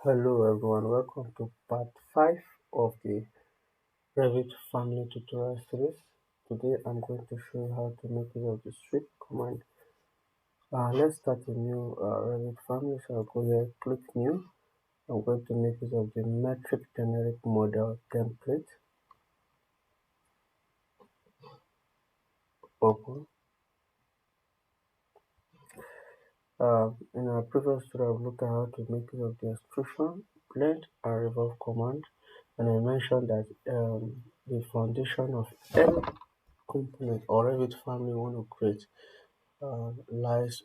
Hello everyone, welcome to part 5 of the Revit family tutorial series. Today I'm going to show you how to make use of the sweep command. Let's start a new Revit family. So I'll go here, click new. I'm going to make use of the metric generic model template. Open. In our previous tutorial, we looked at how to make use of the extrusion, blend, and revolve command. And I mentioned that the foundation of any component or Revit family you want to create lies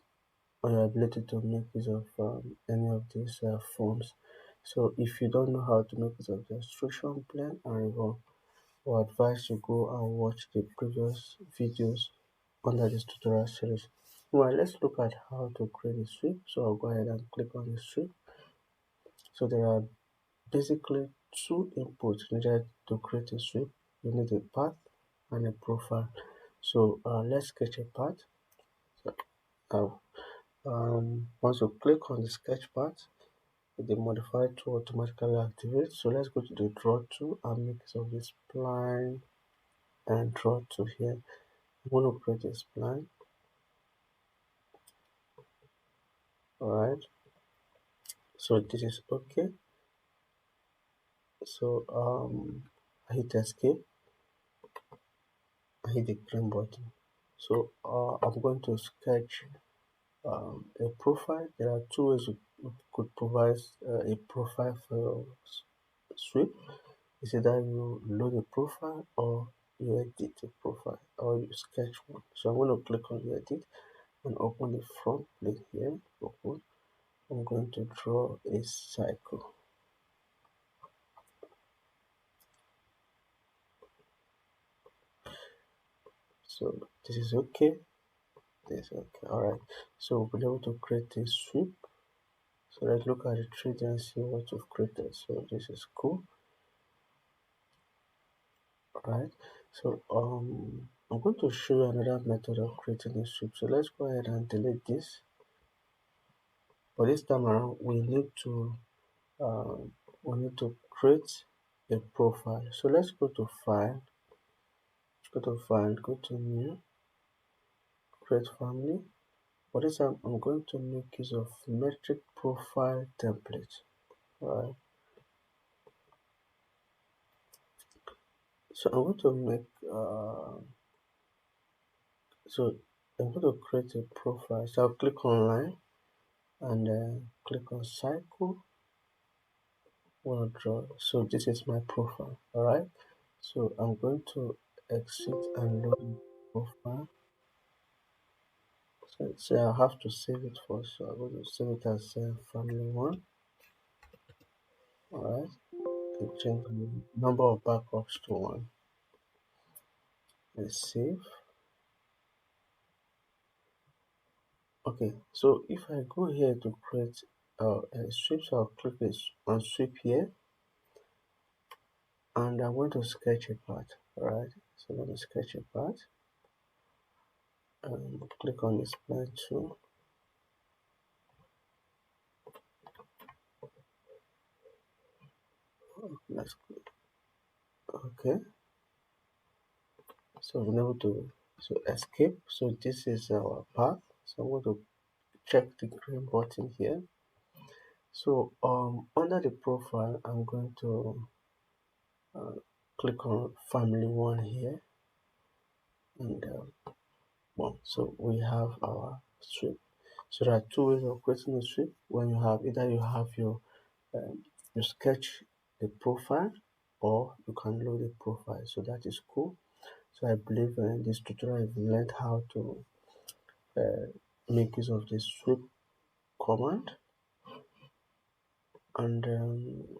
on your ability to make use of any of these forms. So if you don't know how to make use of the extrusion, blend, and revolve, I would advise you go and watch the previous videos under this tutorial series. Well, let's look at how to create a sweep. So I'll go ahead and click on the sweep. So there are basically two inputs needed to create a sweep. You need a path and a profile. So let's sketch a path. So once you click on the sketch part, the modifier tool automatically activates. So let's go to the draw tool and make use of this spline and draw tool here. I'm going to create a spline. Alright, so this is okay. So I hit escape, I hit the green button. So I'm going to sketch a profile. There are two ways you could provide a profile for your sweep. Is either you load a profile or you edit a profile or you sketch one. So I'm going to click on the edit and open the front plate here. Open. I'm going to draw a cycle. So this is okay. This is okay. Alright. So we'll be able to create a sweep. So let's look at the 3D and see what we've created. So this is cool. Alright. So I'm going to show you another method of creating a sweep. So let's go ahead and delete this. But this time around we need to create a profile. So let's go to go to new, create family. For this time, I'm going to make use of metric profile template. Alright. So I'm going to make so I'm going to create a profile. So I'll click on line and click on cycle. Wanna draw. So this is my profile. Alright. So I'm going to exit and load the profile. So I'll have to save it first. So I'm going to save it as family one. Alright. And change the number of backups to one. Let's save. Okay, so if I go here to create a sweep, so I'll click this on sweep here and I'm going to sketch a part. Alright, so I'm going to sketch a part and click on this plan tool. Let's click. Okay, so we're able to escape. So this is our path. So I'm going to check the green button here. So under the profile, I'm going to click on family one here and so we have our sweep. So there are two ways of creating a sweep. When you have either you have you sketch the profile or you can load a profile. So that is cool. So I believe in this tutorial you've learned how to uh, make use of the sweep command. And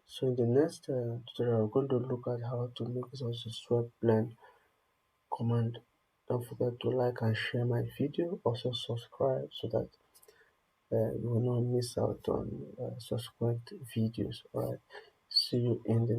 so in the next tutorial, we're going to look at how to make use of the sweep blend command. Don't forget to like and share my video. Also subscribe so that you will not miss out on subsequent videos. Alright, see you in the